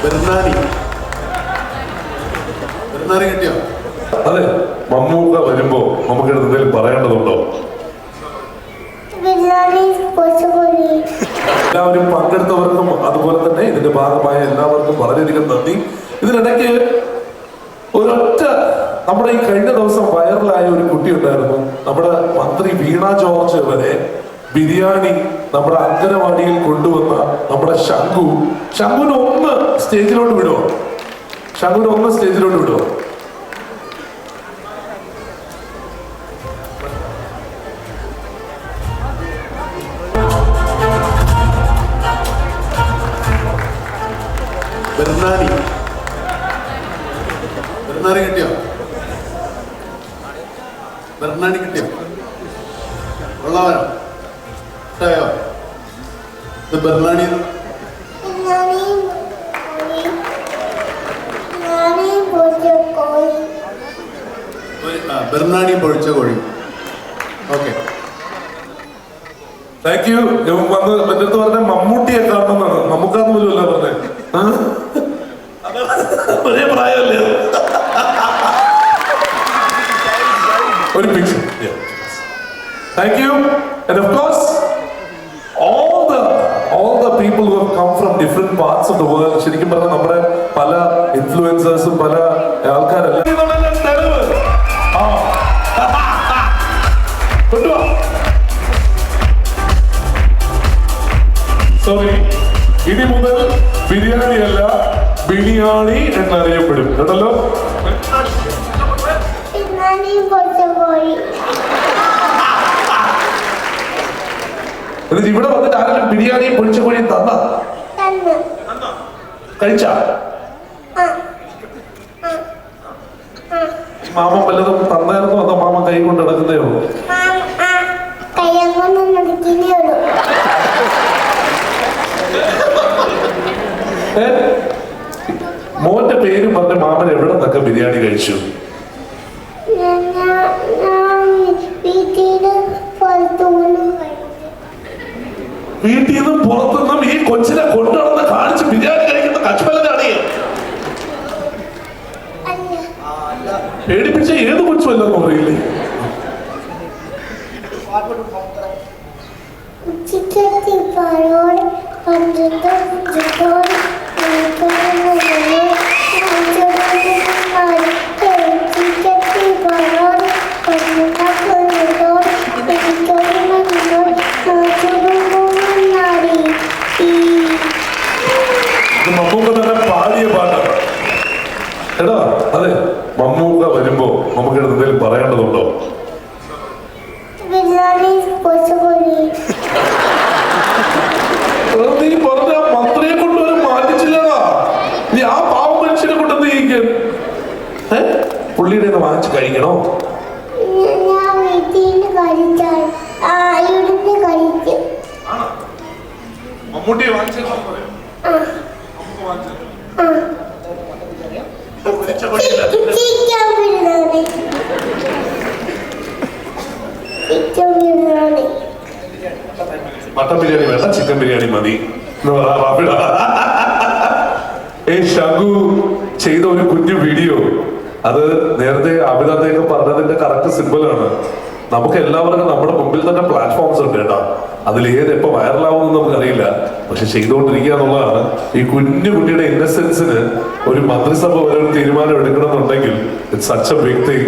ബെർണാനി കിട്ടിയോ? അതെ, മമ്മൂക്ക വരുമ്പോ നമുക്ക് എന്തെങ്കിലും പറയേണ്ടതുണ്ടോ? എല്ലാവരും പങ്കെടുത്തവർക്കും അതുപോലെ തന്നെ ഇതിന്റെ ഭാഗമായ എല്ലാവർക്കും വളരെയധികം നന്ദി. ഇതിനിടയ്ക്ക് ഒരൊറ്റ നമ്മുടെ ഈ കഴിഞ്ഞ ദിവസം വൈറലായ ഒരു കുട്ടി ഉണ്ടായിരുന്നു. നമ്മുടെ മന്ത്രി വീണ ജോർജ് വരെ ബിരിയാണി നമ്മുടെ അങ്കനവാടിയിൽ കൊണ്ടുവന്ന നമ്മുടെ ശംഖുവിനെ ഒന്ന് സ്റ്റേജിലോട്ട് വിടുവോ? ബെർണാനി കിട്ടിയോ? ഉള്ളവരോ ഇഷ്ടയോ? ഇത് ബെർണാനി പൊഴിച്ച കോഴി. Okay, thank you. വന്ന് എന്റെ അടുത്ത് പറഞ്ഞ മമ്മൂട്ടിയെ കാണണമെന്നാണ്. നമുക്കാന്ന് പോലും അല്ല പറഞ്ഞേ. ഒരേ പ്രായമല്ലേ? ഒരു picture. Thank you. And of course, all the people who have come from different parts of the world. ശരിക്കും പറഞ്ഞാൽ നമ്മുടെ പല ഇൻഫ്ലുവൻസേഴ്സും പല ആൾക്കാരെല്ലാം സോറി, ഇനി മുതൽ ബിരിയാണി അല്ല ബിരിയാണി എന്നറിയപ്പെടും കേട്ടല്ലോ. എന്നിട്ട് ഇവിടെ വന്നിട്ട് ആരെങ്കിലും ബിരിയാണിയും പൊളിച്ച കോഴിയും തന്ന കഴിച്ച മാമ വല്ലതും തന്നായിരുന്നു? അതോ മാമ കൈ കൊണ്ട് നടക്കുന്നേ ഉള്ളൂ? മോന്റെ പേര് പറഞ്ഞ മാമൻ എവിടെ നിന്നൊക്കെ ബിരിയാണി കഴിച്ചു? വീട്ടിൽ നിന്നും പുറത്തുനിന്നും ഈ കൊച്ചിനെ കൊണ്ടുവന്ന് കാണിച്ച് ബിരിയാണി കഴിക്കുന്ന കച്ചുമലനാണ്. പേടിപ്പിച്ച ഏത് കൊച്ചുമല്ലെന്ന് പറയില്ലേ? മമ്മൂക്ക തന്നെ പാടിയ പാട്ടാണ്. എടാ, അതെ, മമ്മൂക്ക വരുമ്പോ നമുക്ക് എന്തെങ്കിലും പറയേണ്ടതുണ്ടോ? നീ പറഞ്ഞ മന്ത്രിയെ കൊണ്ടുവരും മാറ്റിച്ചില്ലടാ. നീ ആ പാവ മനുഷ്യനെ കൊണ്ടുവന്ന് ജയിക്കാൻ പുള്ളിയുടെ വാങ്ങിച്ച് കഴിക്കണോ? മമ്മൂട്ടിയെ വാങ്ങിച്ചു മട്ടൻ ബിരിയാണി വേണ്ട, ചിക്കൻ ബിരിയാണി മതി. ശംഖു ചെയ്ത ഒരു കുഞ്ഞു വീഡിയോ, അത് നേരത്തെ അഭിനന്ദയൊക്കെ പറഞ്ഞതിന്റെ കറക്റ്റ് സിമ്പിളാണ്. നമുക്ക് എല്ലാവർക്കും നമ്മുടെ മുമ്പിൽ തന്നെ പ്ലാറ്റ്ഫോംസ് ഉണ്ട് കേട്ടോ. അതിൽ ഏത് എപ്പോ വൈറലാവുമെന്ന് നമുക്കറിയില്ല, പക്ഷെ ചെയ്തുകൊണ്ടിരിക്കുക എന്നുള്ളതാണ്. ഈ കുഞ്ഞു കുട്ടിയുടെ ഇന്നസെൻസിന് ഒരു മന്ത്രിസഭ ഒരു തീരുമാനം എടുക്കണമെന്നുണ്ടെങ്കിൽ it's such a big thing.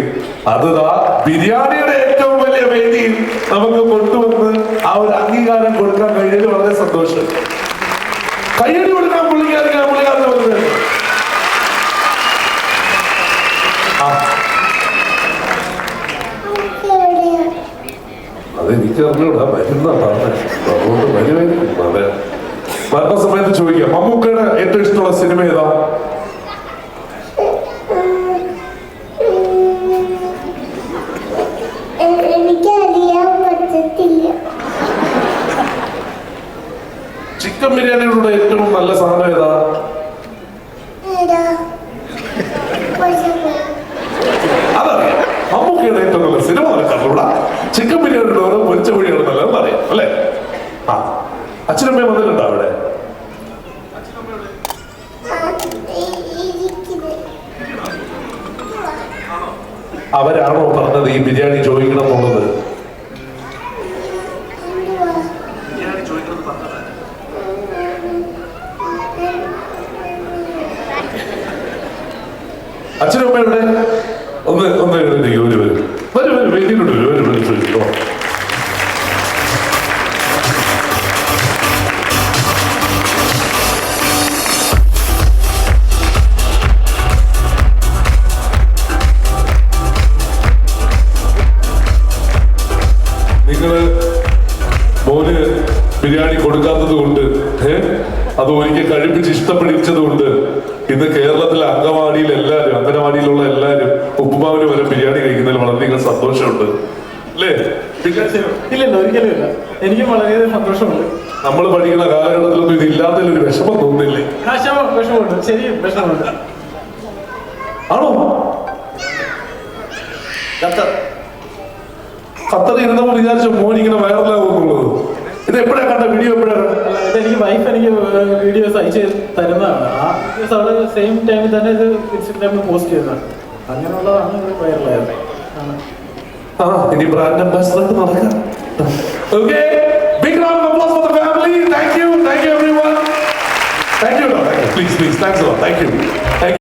അത് ബിരിയാണിയുടെ ഏറ്റവും വലിയ വേദിയിൽ നമുക്ക് കൊണ്ടുവന്ന് ആ ഒരു അംഗീകാരം കൊടുക്കാൻ കഴിഞ്ഞതിൽ വളരെ സന്തോഷം. കയ്യടി കൊടുക്കാൻ പുള്ളിക്കാരൻ പറഞ്ഞത് അതെനിക്ക് അറിഞ്ഞൂടാ. വരുന്ന പറഞ്ഞ അതുകൊണ്ട് വരുമായിരിക്കും. അതെ, വരുന്ന സമയത്ത് ചോദിക്കാം. മമ്മൂക്കയുടെ ഏറ്റവും ഇഷ്ടമുള്ള സിനിമ ഏതാ? ചിക്കൻ ബിരിയാണിയുടെ ഏറ്റവും നല്ല സാധനം ഏതാ? അതറിയാം. മമ്മൂക്കയുടെ ഏറ്റവും നല്ല സിനിമ നടക്കാറുള്ള ചിക്കൻ ബിരിയാണിയുടെ ഓരോ പൊരിച്ച കോഴിയാണ് നല്ലതെന്ന് അറിയാം അല്ലേ? അച്ഛനമ്മയും വന്നിട്ടുണ്ടോ അവിടെ? അവരാണോ പറഞ്ഞത് ഈ ബിരിയാണി ചോദിക്കണം എന്നുള്ളത്? അച്ഛനും അമ്മയുടെ ഒന്ന് എഴുന്നേക്ക്, വരും വേദിയിലുണ്ട്, വരും. നിങ്ങള് മോന് ബിരിയാണി കൊടുക്കാത്തത് കൊണ്ട് അത് ഒരിക്കൽ കഴിപ്പിച്ച് ഇഷ്ടപ്പെടിച്ചത് കൊണ്ട് ഇന്ന് കേരളത്തിലെ അംഗനവാടിയിലുള്ള എല്ലാവരും ഉപ്പുമാവിന് വരെ ബിരിയാണി കഴിക്കുന്നതിൽ വളരെയധികം സന്തോഷമുണ്ട് അല്ലേ? ഇല്ലല്ലോ, ഒരിക്കലും ഇല്ല. എനിക്കും വളരെയധികം സന്തോഷമുണ്ട്. നമ്മൾ പഠിക്കുന്ന കാലഘട്ടത്തിലൊന്നും ഇതില്ലാത്തതിൽ ഒരു വിഷമം തോന്നുന്നില്ലേ? വിഷമമുണ്ട്, ശരി, വിഷമമുണ്ട്. ആണോ? ഖത്തറിൽ ഇരുന്നപ്പോ വിചാരിച്ച മോൻ ഇങ്ങനെ വൈറലാകുന്നുള്ളത്. ഇത് എപ്പോഴാ കണ്ട വീഡിയോ? ഇതെനിക്ക് വൈഫ് വീഡിയോസ് അയച്ചു തരുന്നതാണ്. ആ വീഡിയോസ് അവള് സെയിം ടൈമിൽ തന്നെ ഇത് ഇൻസ്റ്റഗ്രാമിൽ പോസ്റ്റ് ചെയ്യുന്നതാണ്. അങ്ങനെയുള്ളതാണ് ഇത് വൈറലായത്. ഇനി ബ്രാൻഡ് അംബാസിഡർ നടക്കാം. Okay, big round of applause for the family. Thank you everyone. Thank you. Please, thanks a lot. Thank you.